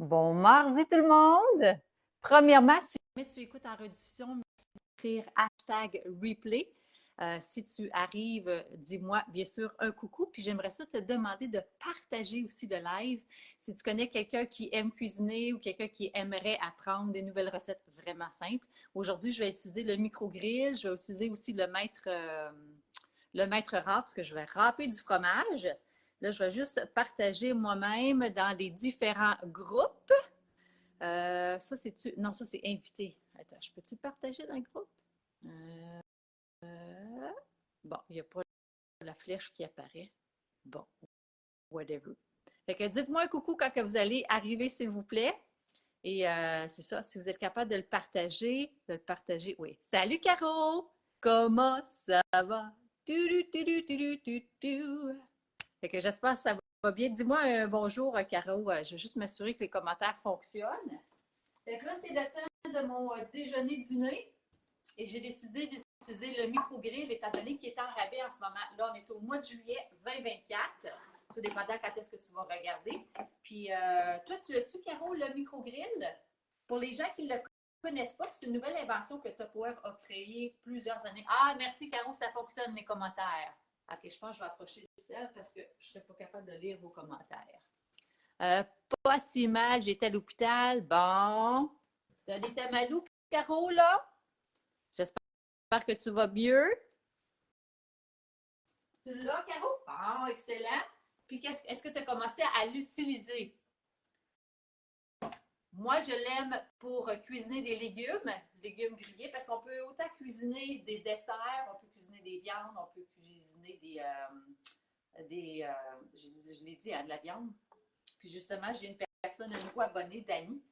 Bon mardi tout le monde! Premièrement, si jamais tu écoutes en rediffusion, merci d'écrire hashtag replay. Si tu arrives, dis-moi bien sûr un coucou. Puis j'aimerais ça te demander de partager aussi le live. Si tu connais quelqu'un qui aime cuisiner ou quelqu'un qui aimerait apprendre des nouvelles recettes vraiment simples. Aujourd'hui, je vais utiliser le micro-grill. Je vais utiliser aussi le maître râpe parce que je vais râper du fromage. Là, je vais juste partager moi-même dans les différents groupes. Ça, c'est-tu? Non, ça, c'est invité. Attends, je peux-tu partager dans le groupe? Euh, bon, il n'y a pas la flèche qui apparaît. Bon, whatever. Fait que dites-moi un coucou quand que vous allez arriver, s'il vous plaît. Et c'est ça, si vous êtes capable de le partager, oui. Salut Caro! Comment ça va? Fait que j'espère que ça va bien. Dis-moi un bonjour, Caro. Je vais juste m'assurer que les commentaires fonctionnent. Fait que là, c'est le temps de mon déjeuner-dîner et j'ai décidé d'utiliser le micro-grill étant donné qu'il est en rabais en ce moment. Là, on est au mois de juillet 2024, tout dépendant quand est-ce que tu vas regarder. Puis, toi, tu as-tu, Caro, le micro-grill? Pour les gens qui ne le connaissent pas, c'est une nouvelle invention que Tupperware a créée plusieurs années. Ah, merci, Caro, ça fonctionne, mes commentaires. OK, je pense que je vais approcher celle parce que je ne serais pas capable de lire vos commentaires. Euh, Pas si mal, j'étais à l'hôpital. Bon. T'as des tamalous, Caro, là? J'espère que tu vas mieux. Tu l'as, Caro? Bon, excellent. Puis, est-ce que tu as commencé à l'utiliser? Moi, je l'aime pour cuisiner des légumes grillés, parce qu'on peut autant cuisiner des desserts, on peut cuisiner des viandes, on peut cuisiner je l'ai dit, hein, de la viande. Puis justement, j'ai une personne, un nouveau abonné, Dani,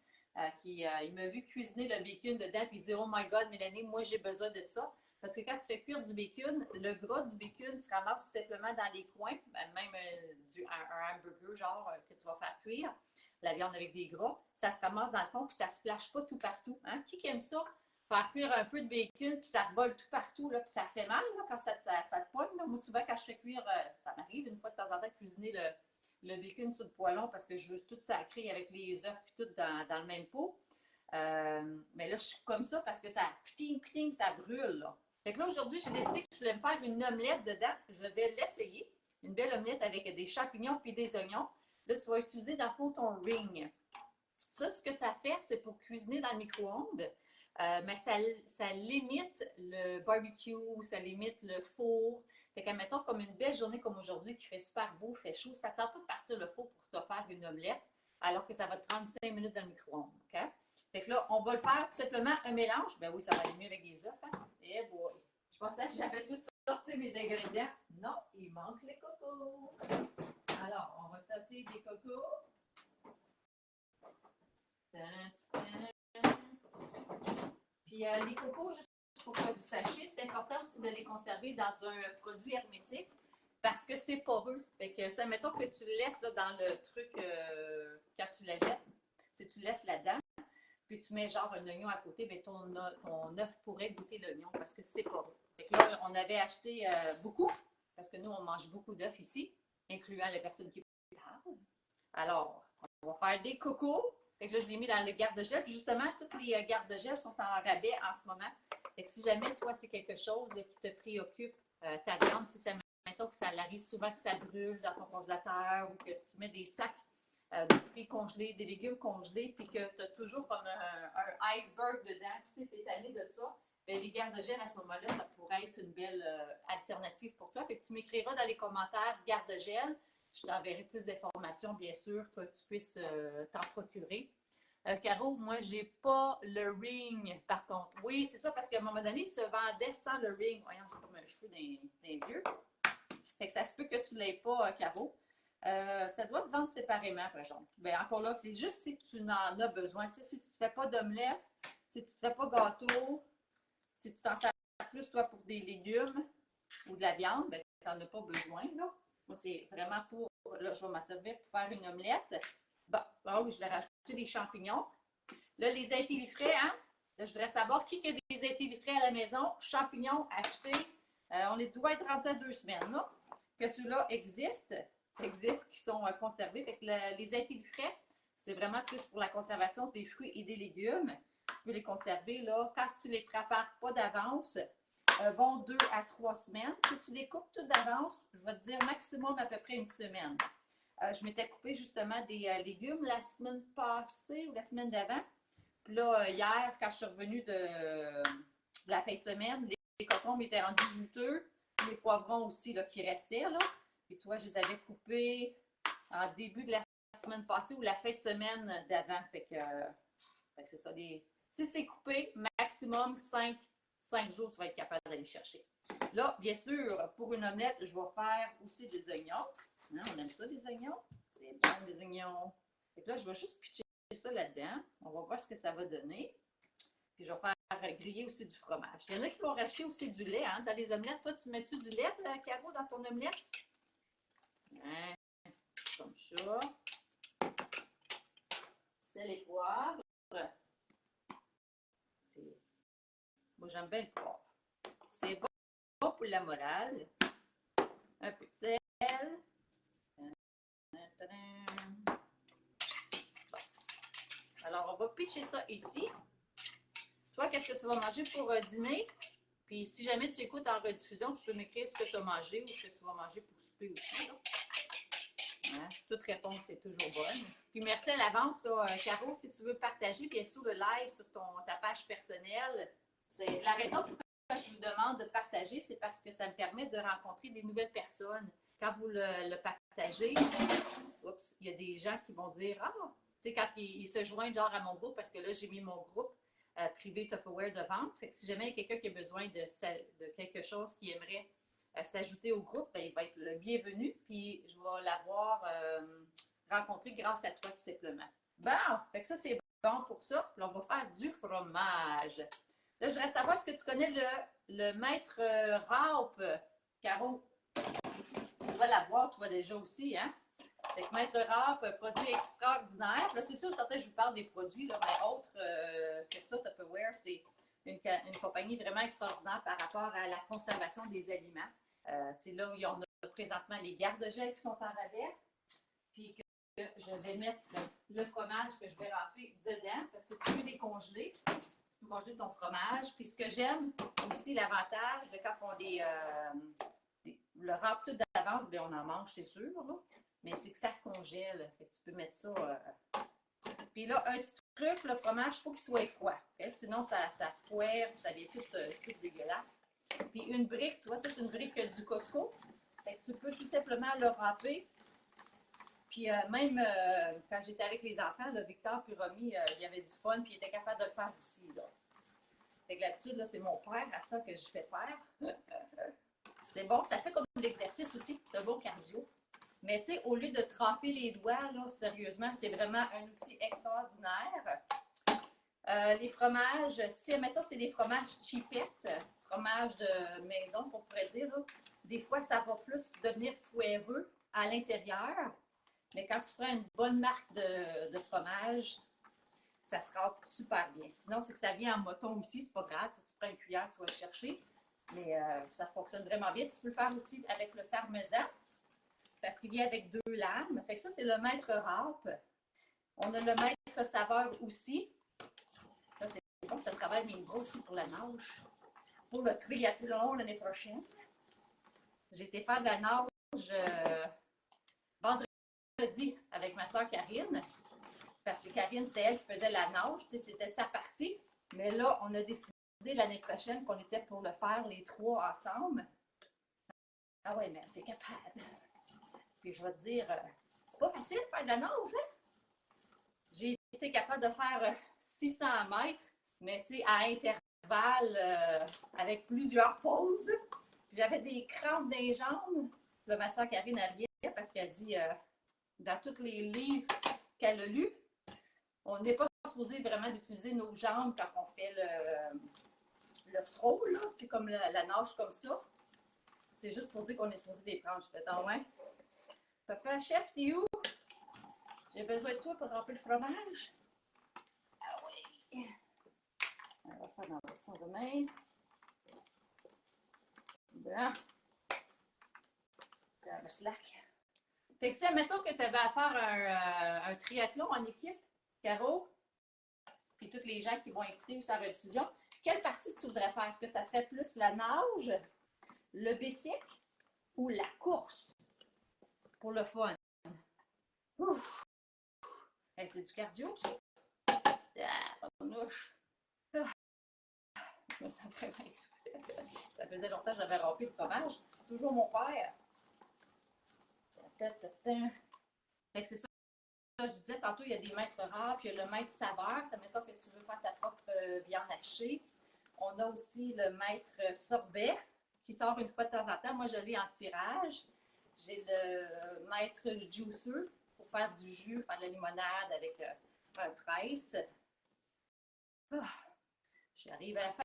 il m'a vu cuisiner le bacon dedans, puis il dit, oh my God, Mélanie, moi j'ai besoin de ça. Parce que quand tu fais cuire du bacon, le gras du bacon se ramasse tout simplement dans les coins, même un hamburger genre que tu vas faire cuire, la viande avec des gras, ça se ramasse dans le fond, puis ça se flash pas tout partout. Hein? Qui aime ça? Faire cuire un peu de bacon, puis ça revole tout partout, là, puis ça fait mal là, quand ça te poigne. Là. Moi, souvent, quand je fais cuire, ça m'arrive une fois de temps en temps de cuisiner le bacon sur le poêlon parce que je veux tout sacré avec les œufs puis tout dans le même pot. Mais là, je suis comme ça parce que ça piting, ça brûle. Là. Fait que là, aujourd'hui, j'ai décidé que je voulais me faire une omelette dedans. Je vais l'essayer. Une belle omelette avec des champignons puis des oignons. Là, tu vas utiliser dans le fond ton ring. Ça, ce que ça fait, c'est pour cuisiner dans le micro-ondes. Mais ça limite le barbecue, ça limite le four. Fait que, mettons, comme une belle journée comme aujourd'hui qui fait super beau, fait chaud, ça ne tente pas de partir le four pour te faire une omelette, alors que ça va te prendre 5 minutes dans le micro-ondes. OK? Fait que là, on va le faire tout simplement un mélange. Ben oui, ça va aller mieux avec des œufs. Hein? Eh boy! Je pensais que j'avais tout sorti mes ingrédients. Non, il manque les cocos. Alors, on va sortir les cocos. Puis les cocos, juste pour que vous sachiez, c'est important aussi de les conserver dans un produit hermétique parce que c'est poreux. Fait que ça, mettons que tu le laisses là, dans le truc quand tu la jettes, si tu le laisses là-dedans, puis tu mets genre un oignon à côté, bien, ton œuf pourrait goûter l'oignon parce que c'est poreux. Fait que là, on avait acheté beaucoup, parce que nous, on mange beaucoup d'œufs ici, incluant les personnes qui parlent. Alors, on va faire des cocos. Fait que là, je l'ai mis dans le garde-gel. Puis justement, toutes les garde-gel sont en rabais en ce moment. Fait que si jamais, toi, c'est quelque chose qui te préoccupe, ta viande, si ça mettons que ça arrive souvent que ça brûle dans ton congélateur ou que tu mets des sacs de fruits congelés, des légumes congelés, puis que tu as toujours comme un iceberg dedans, puis tu es tanné de ça, bien, les garde-gel à ce moment-là, ça pourrait être une belle alternative pour toi. Fait que tu m'écriras dans les commentaires garde-gel. Je t'enverrai plus d'informations, bien sûr, que tu puisses t'en procurer. Caro, moi, j'ai pas le ring, par contre. Oui, c'est ça, parce qu'à un moment donné, il se vendait sans le ring. Voyons, j'ai comme un cheveu dans les yeux. Fait que ça se peut que tu ne l'aies pas, Caro. Ça doit se vendre séparément, par exemple. Bien, encore là, c'est juste si tu en as besoin. Si tu ne fais pas d'omelette, si tu ne fais pas gâteau, si tu t'en sers plus, toi, pour des légumes ou de la viande, ben, tu n'en as pas besoin, là. Moi, c'est vraiment pour, là, je vais m'en servir pour faire une omelette. Bon, ah oui, je l'ai rajouté des champignons. Là, les intelli-frais, hein? Là, je voudrais savoir qui a des intelli-frais à la maison, champignons achetés. On doit être rendu à 2 semaines, là, que ceux-là existent, qui sont conservés. Fait que les intelli-frais, c'est vraiment plus pour la conservation des fruits et des légumes. Tu peux les conserver là, quand tu les prépares pas d'avance, bon 2 à 3 semaines. Si tu les coupes tout d'avance, je vais te dire maximum à peu près une semaine. Je m'étais coupé justement des légumes la semaine passée ou la semaine d'avant. Puis là, hier, quand je suis revenue de la fin de semaine, les concombres étaient rendus juteux. Les poivrons aussi là, qui restaient. Là. Et tu vois, je les avais coupés en début de la semaine passée ou la fin de semaine d'avant. Fait que c'est ça. Si c'est coupé, maximum 5 jours, tu vas être capable d'aller chercher. Là, bien sûr, pour une omelette, je vais faire aussi des oignons. Hein, on aime ça, des oignons. C'est bon, des oignons. Et là, je vais juste pitcher ça là-dedans. On va voir ce que ça va donner. Puis je vais faire griller aussi du fromage. Il y en a qui vont racheter aussi du lait hein, dans les omelettes. Toi, tu mets-tu du lait, Caro, dans ton omelette? Hein, comme ça. Sel et poivre. Moi, j'aime bien le poivre. C'est bon pour la morale. Un peu de sel. Alors, on va pitcher ça ici. Toi, qu'est-ce que tu vas manger pour dîner? Puis, si jamais tu écoutes en rediffusion, tu peux m'écrire ce que tu as mangé ou ce que tu vas manger pour souper aussi. Là. Hein? Toute réponse est toujours bonne. Puis, merci à l'avance, Caro, si tu veux partager, bien sûr, le live sur ta page personnelle. C'est la raison pour laquelle je vous demande de partager, c'est parce que ça me permet de rencontrer des nouvelles personnes. Quand vous le partagez, oups, il y a des gens qui vont dire « Ah! » Tu sais, quand ils se joignent genre à mon groupe, parce que là, j'ai mis mon groupe privé Tupperware de vente. Fait que si jamais il y a quelqu'un qui a besoin de quelque chose qui aimerait s'ajouter au groupe, ben, il va être le bienvenu. Puis je vais l'avoir rencontré grâce à toi, tout simplement. Bon, fait que ça, c'est bon pour ça. Puis on va faire du fromage. Là, je voudrais savoir, est-ce que tu connais le maître râpe, Caro? Tu vas l'avoir, toi, déjà aussi, hein? Fait que Maître Râpe, produit extraordinaire. Là, c'est sûr, certains, je vous parle des produits, là, mais autres que ça, Tupperware, c'est une compagnie vraiment extraordinaire par rapport à la conservation des aliments. Là, il y en a présentement les garde-gels qui sont en rabais. Puis que je vais mettre le fromage que je vais râper dedans parce que tu peux les congeler. Tu peux congeler ton fromage. Puis ce que j'aime aussi, l'avantage de quand on le râpe tout d'avance, bien, on en mange, c'est sûr, là. Mais c'est que ça se congèle. Fait que tu peux mettre ça. Puis là, un petit truc, le fromage, il faut qu'il soit froid. Okay? Sinon, ça fouère, ça devient tout dégueulasse. Puis une brique, tu vois, ça, c'est une brique du Costco. Fait que tu peux tout simplement le râper. Puis même quand j'étais avec les enfants, là, Victor puis Romy, il y avait du fun, puis il était capable de le faire aussi. Là. Fait que l'habitude, là, c'est mon père, à ce temps que je fais faire. C'est bon, ça fait comme de l'exercice aussi. C'est un bon cardio. Mais tu sais, au lieu de tremper les doigts, là, sérieusement, c'est vraiment un outil extraordinaire. Les fromages, si, admettons, c'est des fromages cheapettes, fromage de maison, on pourrait dire, là, des fois, ça va plus devenir fouéreux à l'intérieur. Mais quand tu prends une bonne marque de fromage, ça se râpe super bien. Sinon, c'est que ça vient en moton aussi, c'est pas grave. Si tu prends une cuillère, tu vas le chercher. Mais ça fonctionne vraiment bien. Tu peux le faire aussi avec le parmesan. Parce qu'il vient avec 2 lames. Fait que ça, c'est le maître râpe. On a le maître saveur aussi. Ça, c'est bon, ça travaille bien gros aussi pour la nage. Pour le triathlon l'année prochaine. J'ai été faire de la nage vendredi avec ma soeur Karine. Parce que Karine, c'est elle qui faisait la nage. C'était sa partie. Mais là, on a décidé l'année prochaine qu'on était pour le faire les 3 ensemble. Ah ouais, mais t'es capable. Puis je vais te dire, c'est pas facile de faire de la nage, hein? J'ai été capable de faire 600 mètres, mais tu sais, à intervalles, avec plusieurs pauses. J'avais des crampes dans les jambes. Là, ma soeur Karine a rien parce qu'elle dit, dans tous les livres qu'elle a lus, on n'est pas supposé vraiment d'utiliser nos jambes quand on fait le stroll, là, tu sais, comme la nage comme ça. C'est juste pour dire qu'on est supposé les prendre. Je fais tant ouais. Papa, chef, t'es où? J'ai besoin de toi pour remplir le fromage. Ah oui. On va faire dans le sens de main. Bon. Le slack. Fait que si, admettons que tu avais à faire un triathlon en équipe, Caro, puis tous les gens qui vont écouter ou sa rediffusion, quelle partie tu voudrais faire? Est-ce que ça serait plus la nage, le bicycle ou la course pour le fun? Ouf! Hey, c'est du cardio, ça. Ah, je me sens vraiment étouffée. Ça faisait longtemps que j'avais rempli le fromage. C'est toujours mon père. Fait que c'est ça. Je disais tantôt, il y a des maîtres rares, puis il y a le maître saveur. Ça mettons que tu veux faire ta propre viande hachée. On a aussi le maître sorbet qui sort une fois de temps en temps. Moi, je l'ai en tirage. J'ai le maître juicer pour faire du jus, faire de la limonade avec un presse. Ah, j'arrive à la fin.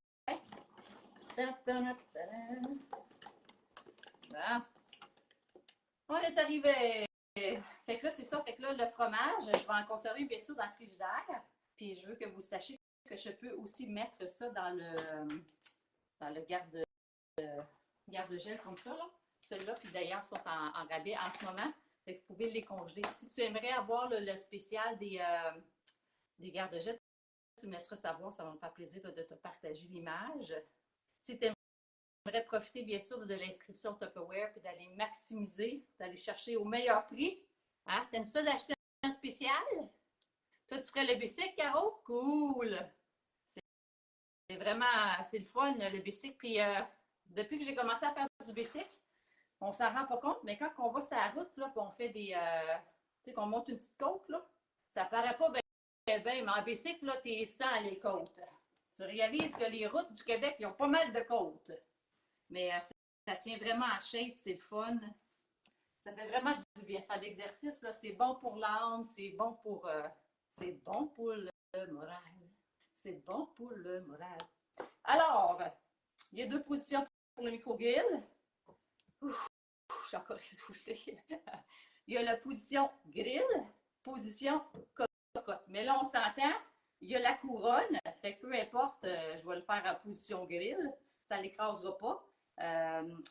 Bon. On est arrivé. Fait que là, c'est ça. Fait que là, le fromage, je vais en conserver bien sûr dans le frigidaire. Puis je veux que vous sachiez que je peux aussi mettre ça dans le garde-gel comme ça. Celui-là, puis d'ailleurs, sont en rabais en ce moment. Fait que vous pouvez les congeler. Si tu aimerais avoir le spécial des garde-gel, tu me laisseras savoir. Ça va me faire plaisir de te partager l'image. Si tu aimerais profiter, bien sûr, de l'inscription Tupperware puis d'aller maximiser, d'aller chercher au meilleur prix. Hein? T'aimes ça d'acheter un spécial? Toi, tu ferais le bicycle, Caro? Cool! C'est vraiment, c'est le fun, le bicycle. Puis depuis que j'ai commencé à faire du bicycle, on s'en rend pas compte, mais quand on va sur la route, là, puis on fait des, tu sais, qu'on monte une petite côte, là, ça paraît pas bien, mais en bicycle, là, t'es sans les côtes. Tu réalises que les routes du Québec, ils ont pas mal de côtes. Mais ça tient vraiment en shape, c'est le fun. Ça fait vraiment du bien de faire de l'exercice, là. C'est bon pour l'âme, c'est bon pour le moral. C'est bon pour le moral. Alors, il y a deux positions pour le micro-grill. Je suis encore essoufflée. Il y a la position grill, position cocotte. Mais là, on s'entend, il y a la couronne. Fait que peu importe, je vais le faire en position grill. Ça ne l'écrasera pas.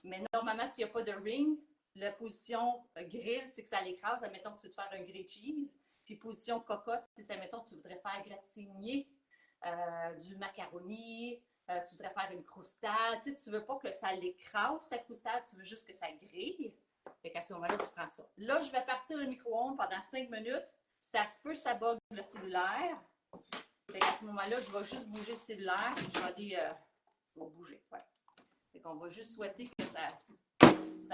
Mais normalement, s'il n'y a pas de ring, la position grill, c'est que ça l'écrase. Admettons que tu veux te faire un grilled cheese. Puis position cocotte, c'est ça, admettons que tu voudrais faire gratigner du macaroni, tu voudrais faire une croustade. Tu ne veux pas que ça l'écrase, ta croustade, tu veux juste que ça grille. Fait qu'à ce moment-là, tu prends ça. Là, je vais partir le micro-ondes pendant 5 minutes. Ça se peut, ça bug le cellulaire. Fait qu'à ce moment-là, je vais juste bouger le cellulaire. Je vais aller bouger. Ouais. Fait qu'on va juste souhaiter que ça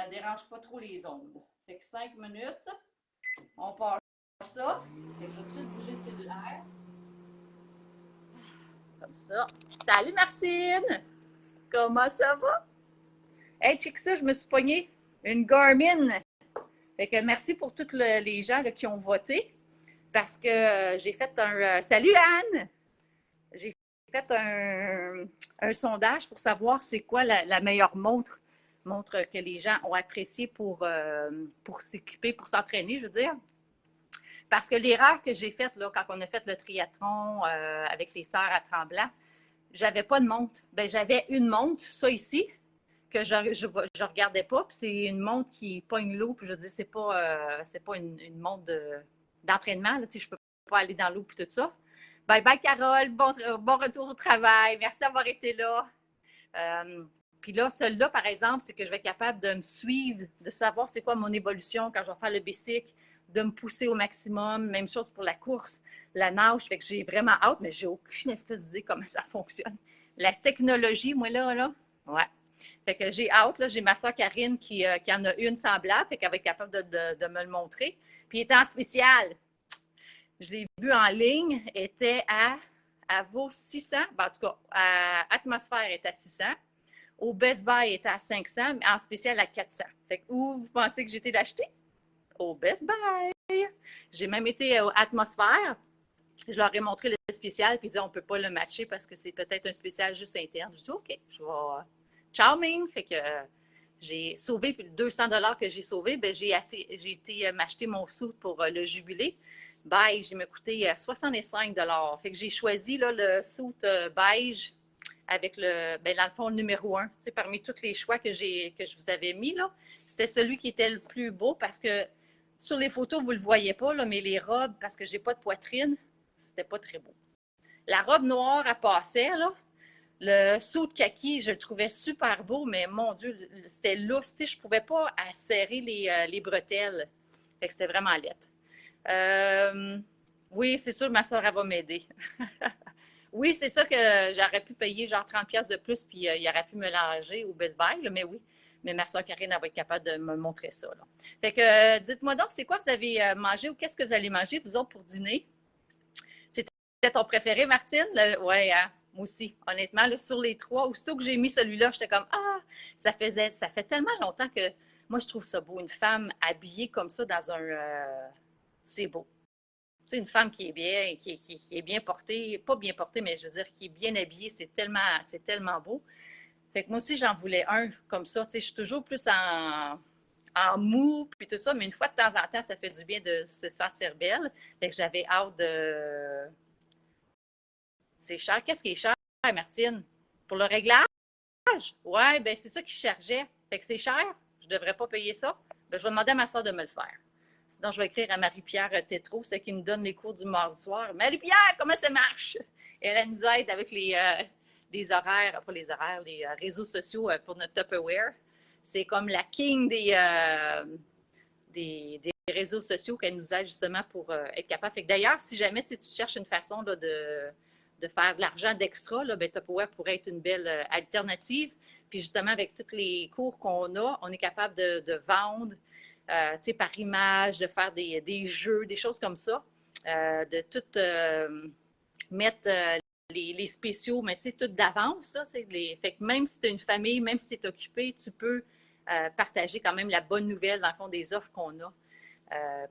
ne dérange pas trop les ondes. Fait que 5 minutes, on part ça. Fait que je vais tout de suite bouger le cellulaire. Comme ça. Salut Martine! Comment ça va? Hey, check ça, je me suis pognée une Garmin. Fait que merci pour tous les gens là, qui ont voté. Parce que j'ai fait un... salut Anne! J'ai fait un sondage pour savoir c'est quoi la meilleure montre que les gens ont apprécié pour s'équiper, pour s'entraîner, je veux dire. Parce que l'erreur que j'ai faite là, quand on a fait le triathlon avec les sœurs à Tremblant, j'avais pas de montre. Ben, j'avais une montre, ça ici, que je regardais pas. Puis c'est une montre qui pogne l'eau. Puis je dis, c'est pas une montre d'entraînement. Là, tu sais, je peux pas aller dans l'eau puis tout ça. Bye bye, Carole. Bon retour au travail. Merci d'avoir été là. Puis là, celle-là, par exemple, c'est que je vais être capable de me suivre, de savoir c'est quoi mon évolution quand je vais faire le bicycle, de me pousser au maximum. Même chose pour la course, la nage. Fait que j'ai vraiment hâte, mais j'ai aucune espèce d'idée comment ça fonctionne. La technologie, moi, là, ouais. Fait que j'ai hâte, là. J'ai ma soeur Karine qui en a une semblable, fait qu'elle va être capable de me le montrer. Puis il était en spécial. Je l'ai vu en ligne, était à vaut 600. Ben, en tout cas, Atmosphère est à 600. Au Best Buy, il était à 500, mais en spécial à 400. Fait que où vous pensez que j'ai été l'acheter? Au Best Buy. J'ai même été à Atmosphère. Je leur ai montré le spécial, puis ils disaient on ne peut pas le matcher parce que c'est peut-être un spécial juste interne. Je dis OK, je vais. Charming! Fait que j'ai sauvé, puis le 200 que j'ai sauvé, ben, j'ai été m'acheter mon suit pour le jubilé. Beige, il m'a coûté 65 Fait que j'ai choisi là, le suit beige avec dans le fond, le numéro 1. Tu sais, parmi tous les choix que je vous avais mis, là, c'était celui qui était le plus beau parce que Sur les photos, vous ne le voyez pas, là, mais les robes, parce que j'ai pas de poitrine, c'était pas très beau. La robe noire, elle passait, là. Le saut de kaki, je le trouvais super beau, mais mon Dieu, c'était lousse. Je ne pouvais pas serrer les bretelles. Fait que c'était vraiment laid. Oui, c'est sûr, ma soeur, elle va m'aider. Oui, c'est ça que j'aurais pu payer genre 30$ de plus, puis il aurait pu me l'arranger au Best Buy, là, mais oui. Mais ma soeur Karine, elle va être capable de me montrer ça. Là. Fait que dites-moi donc, c'est quoi vous avez mangé ou qu'est-ce que vous allez manger, vous autres, pour dîner? C'était ton préféré, Martine? Oui, hein? Moi aussi. Honnêtement, là, sur les trois, aussitôt que j'ai mis celui-là, j'étais comme Ah, ça fait tellement longtemps que moi, je trouve ça beau. Une femme habillée comme ça dans un. C'est beau. Tu sais, une femme qui est bien, qui est bien portée, pas bien portée, mais je veux dire, qui est bien habillée, c'est tellement beau. Fait que moi aussi, j'en voulais un comme ça. Tu sais, je suis toujours plus en mou, puis tout ça, mais une fois de temps en temps, ça fait du bien de se sentir belle. Fait que j'avais hâte de. C'est cher. Qu'est-ce qui est cher, Martine? Pour le réglage? Ouais, ben c'est ça qui chargeait. Fait que c'est cher. Je devrais pas payer ça. Ben, je vais demander à ma soeur de me le faire. Sinon, je vais écrire à Marie-Pierre Tétrault, celle qui nous donne les cours du mardi soir. Marie-Pierre, comment ça marche? Et elle nous aide avec les horaires, pas les horaires, les réseaux sociaux pour notre Tupperware. C'est comme la king des réseaux sociaux qu'elle nous aide justement pour être capable. Fait que d'ailleurs, si jamais tu cherches une façon là, de faire de l'argent d'extra, là, ben, Tupperware pourrait être une belle alternative. Puis justement, avec tous les cours qu'on a, on est capable de vendre par image, de faire des jeux, des choses comme ça, de tout mettre les spéciaux, mais tu sais, tout d'avance, ça, fait que même si tu as une famille, même si tu es occupé, tu peux partager quand même la bonne nouvelle, dans le fond, des offres qu'on a.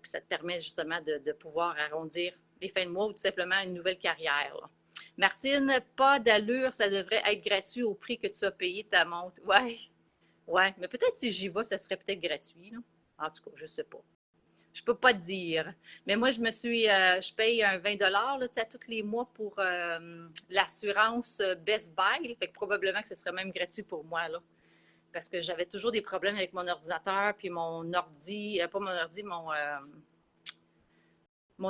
Puis ça te permet justement de pouvoir arrondir les fins de mois ou tout simplement une nouvelle carrière. Là. Martine, pas d'allure, ça devrait être gratuit au prix que tu as payé ta montre. Ouais, mais peut-être si j'y vais, ça serait peut-être gratuit. Là. En tout cas, je ne sais pas. Je peux pas te dire. Mais moi, je paye un 20$ là, tous les mois pour l'assurance Best Buy. Fait que probablement que ce serait même gratuit pour moi. Là, parce que j'avais toujours des problèmes avec mon ordinateur, puis mon ordi, pas mon ordi, mon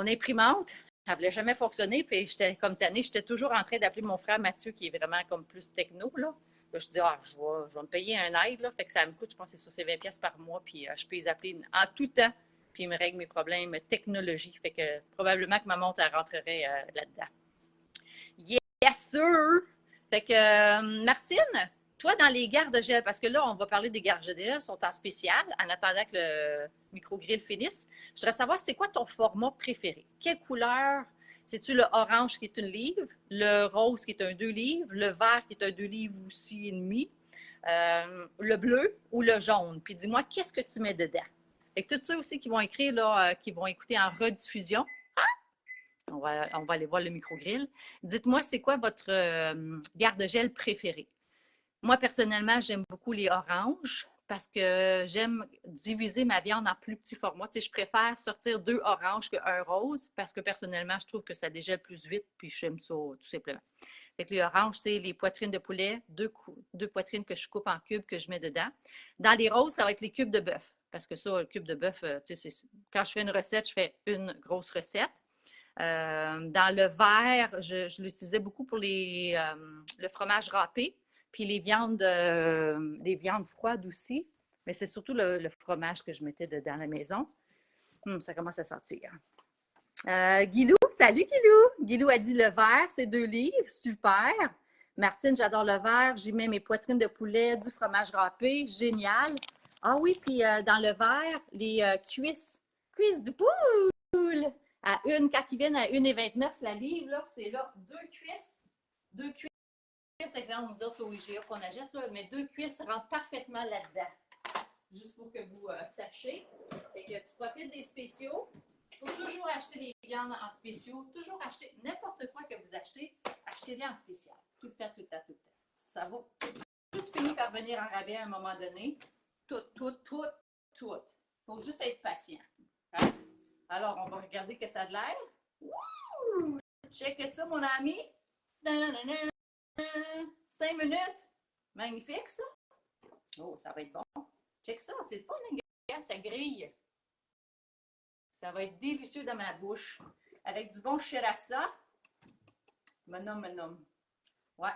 imprimante. Elle ne voulait jamais fonctionner, puis j'étais comme tannée. J'étais toujours en train d'appeler mon frère Mathieu, qui est vraiment comme plus techno, là. Là, je dis, je vais me payer un aide, là. Fait que ça me coûte, je pense, c'est 20$ par mois, puis je peux les appeler en tout temps, puis ils me règlent mes problèmes technologiques. Fait que probablement que ma montre, elle rentrerait là-dedans. Yes, sir! Fait que, Martine, toi, dans les garde-gel, parce que là, on va parler des garde-gel, sont en spécial, en attendant que le micro-grill finisse. Je voudrais savoir, c'est quoi ton format préféré? Quelle couleur? C'est-tu le orange qui est une livre, le rose qui est un 2 livres, le vert qui est un 2 livres aussi et demi, le bleu ou le jaune? Puis dis-moi, qu'est-ce que tu mets dedans? Fait que tous ceux aussi qui vont écrire, là, qui vont écouter en rediffusion, on va aller voir le micro-grill. Dites-moi, c'est quoi votre garde-gel préféré? Moi, personnellement, j'aime beaucoup les oranges parce que j'aime diviser ma viande en plus petits formats. Tu sais, je préfère sortir 2 oranges qu'un rose parce que personnellement, je trouve que ça dégèle plus vite, puis j'aime ça tout simplement. Fait que les oranges, c'est les poitrines de poulet, deux poitrines que je coupe en cubes que je mets dedans. Dans les roses, ça va être les cubes de bœuf. Parce que ça, le cube de bœuf, tu sais, quand je fais une recette, je fais une grosse recette. Dans le vert, je l'utilisais beaucoup pour le fromage râpé, puis les viandes froides aussi. Mais c'est surtout le fromage que je mettais dedans à la maison. Ça commence à sortir. Guilou, salut Guilou! Guilou a dit le vert, c'est 2 livres, super. Martine, j'adore le vert. J'y mets mes poitrines de poulet, du fromage râpé, génial. Ah oui, puis dans le vert, les cuisses de poule quand ils viennent à 1,29 la livre, là, c'est là, deux cuisses, exemple, on va dire sur IGA qu'on achète, là, mais 2 cuisses rentrent parfaitement là-dedans. Juste pour que vous sachiez. Et que tu profites des spéciaux. Il faut toujours acheter des viandes en spéciaux. Toujours acheter n'importe quoi que vous achetez, achetez-les en spécial. Tout le temps, tout le temps, tout le temps. Ça va. Tout finit par venir en rabais à un moment donné. Tout. Il faut juste être patient. Hein? Alors, on va regarder que ça a de l'air. Wouh! Check ça, mon ami. 5 minutes. Magnifique, ça. Oh, ça va être bon. Check ça, c'est le fun, ça grille. Ça va être délicieux dans ma bouche. Avec du bon shirasa. Manom. Ouais,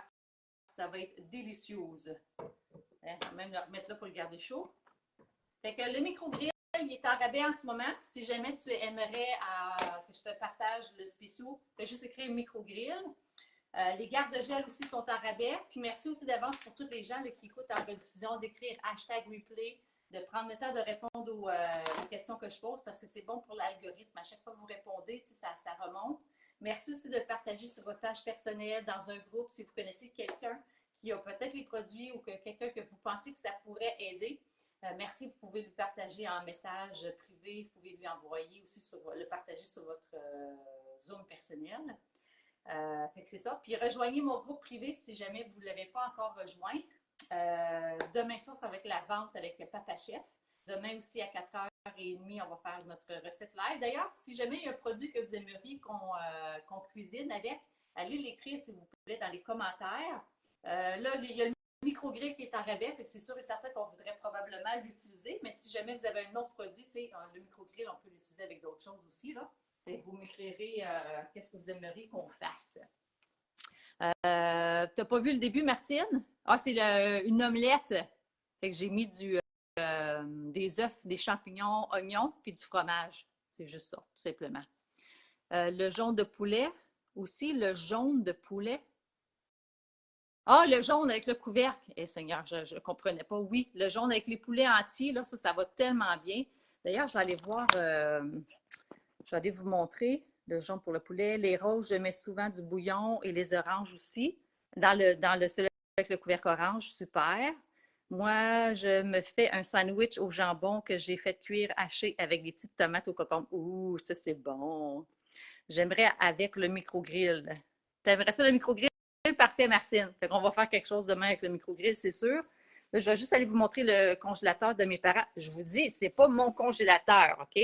ça va être délicieuse. Hein, on va même le remettre là pour le garder chaud. Fait que le micro-grill, il est en rabais en ce moment. Si jamais tu aimerais que je te partage le spécial, fais juste écrire micro-grill. Les garde-gel aussi sont en rabais. Puis merci aussi d'avance pour tous les gens là, qui écoutent en rediffusion d'écrire #replay, de prendre le temps de répondre aux questions que je pose parce que c'est bon pour l'algorithme. À chaque fois que vous répondez, ça remonte. Merci aussi de le partager sur votre page personnelle, dans un groupe, si vous connaissez quelqu'un qui a peut-être les produits ou que quelqu'un que vous pensez que ça pourrait aider. Merci, vous pouvez le partager en message privé, vous pouvez lui envoyer aussi le partager sur votre Zoom personnel. Fait que c'est ça. Puis rejoignez mon groupe privé si jamais vous ne l'avez pas encore rejoint. Demain soir, ça va être la vente avec Papa Chef. Demain aussi à 4h30, on va faire notre recette live. D'ailleurs, si jamais il y a un produit que vous aimeriez qu'on cuisine avec, allez l'écrire s'il vous plaît dans les commentaires. Là, il y a le micro-grill qui est en rabais, fait que c'est sûr et certain qu'on voudrait probablement l'utiliser, mais si jamais vous avez un autre produit, le micro-grill, on peut l'utiliser avec d'autres choses aussi, là. Et vous m'écrirez qu'est-ce que vous aimeriez qu'on fasse. Tu n'as pas vu le début, Martine? Ah, c'est une omelette. Fait que j'ai mis des œufs, des champignons, oignons, puis du fromage. C'est juste ça, tout simplement. Le jaune de poulet aussi, le jaune de poulet. Ah, le jaune avec le couvercle. Eh Seigneur, je ne comprenais pas. Oui, le jaune avec les poulets entiers, là, ça va tellement bien. D'ailleurs, je vais aller voir, je vais aller vous montrer le jaune pour le poulet. Les roses, je mets souvent du bouillon et les oranges aussi. Dans celui avec le couvercle orange, super. Moi, je me fais un sandwich au jambon que j'ai fait cuire haché avec des petites tomates au cocombe. Ouh, ça c'est bon. J'aimerais avec le micro-grill. T'aimerais ça le micro-grill? Parfait, Martine. Fait qu'on va faire quelque chose demain avec le micro-grill, c'est sûr. Là, je vais juste aller vous montrer le congélateur de mes parents. Je vous dis, c'est pas mon congélateur, OK?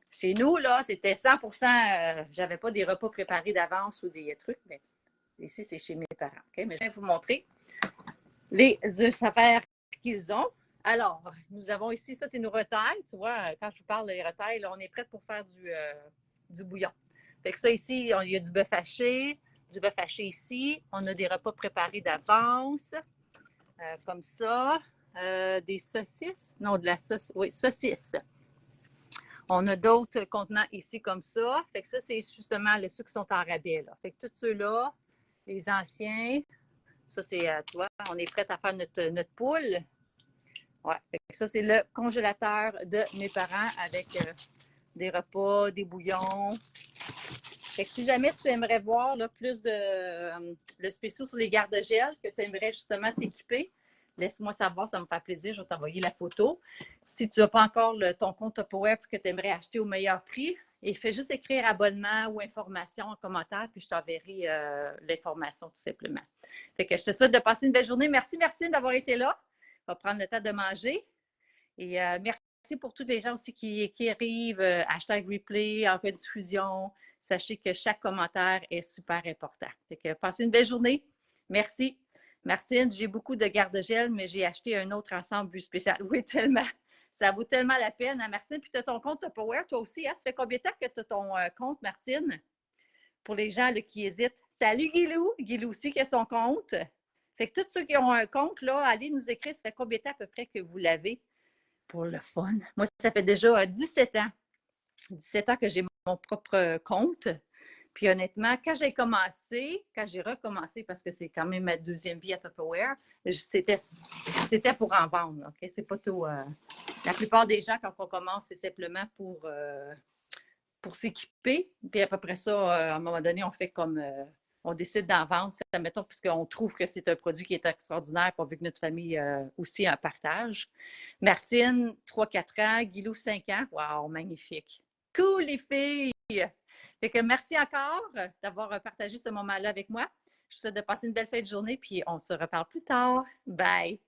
Chez nous, là, c'était 100%, j'avais pas des repas préparés d'avance ou des trucs, mais ici, c'est chez mes parents, OK? Mais je vais vous montrer les affaires qu'ils ont. Alors, nous avons ici, ça, c'est nos retailles. Tu vois, quand je vous parle des retailles, là, on est prêt pour faire du bouillon. Fait que ça, ici, il y a du bœuf haché ici. On a des repas préparés d'avance, comme ça. Des saucisses. Non, de la sauce. Oui, saucisses. On a d'autres contenants ici comme ça. Fait que ça, c'est justement ceux qui sont en rabais. Là. Fait que tous ceux-là, les anciens, ça, c'est, tu vois, on est prêt à faire notre poule. Ouais. Fait que ça, c'est le congélateur de mes parents avec des repas, des bouillons. Fait que si jamais tu aimerais voir là, plus de le spécial sur les garde-gel, que tu aimerais justement t'équiper, laisse-moi savoir, ça me fait plaisir, je vais t'envoyer la photo. Si tu n'as pas encore ton compte Tupperware que tu aimerais acheter au meilleur prix, et fais juste écrire abonnement ou information en commentaire, puis je t'enverrai l'information tout simplement. Fait que je te souhaite de passer une belle journée. Merci Martine d'avoir été là. On va prendre le temps de manger. Et merci pour tous les gens aussi qui arrivent, #replay, en rediffusion. Sachez que chaque commentaire est super important. Fait que passez une belle journée. Merci. Martine, j'ai beaucoup de garde-gel, mais j'ai acheté un autre ensemble vu spécial. Oui, tellement. Ça vaut tellement la peine, hein, Martine. Puis tu as ton compte Tupperware, toi aussi. Hein? Ça fait combien de temps que tu as ton compte, Martine? Pour les gens là, qui hésitent. Salut, Guilou. Guilou aussi qui a son compte. Fait que tous ceux qui ont un compte, là, allez nous écrire. Ça fait combien de temps à peu près que vous l'avez? Pour le fun. Moi, ça fait déjà 17 ans. 17 ans que j'ai mon propre compte. Puis honnêtement, quand j'ai recommencé, parce que c'est quand même ma deuxième vie à Tupperware, c'était pour en vendre. Okay? C'est pas tout. La plupart des gens, quand on commence, c'est simplement pour s'équiper. Puis à peu près ça, à un moment donné, on fait comme on décide d'en vendre, mettons, puisqu'on trouve que c'est un produit qui est extraordinaire, puis on veut que notre famille aussi en partage. Martine, 3-4 ans, Guilou, 5 ans. Wow, magnifique. Cool, les filles! Fait que merci encore d'avoir partagé ce moment-là avec moi. Je vous souhaite de passer une belle fin de journée, puis on se reparle plus tard. Bye!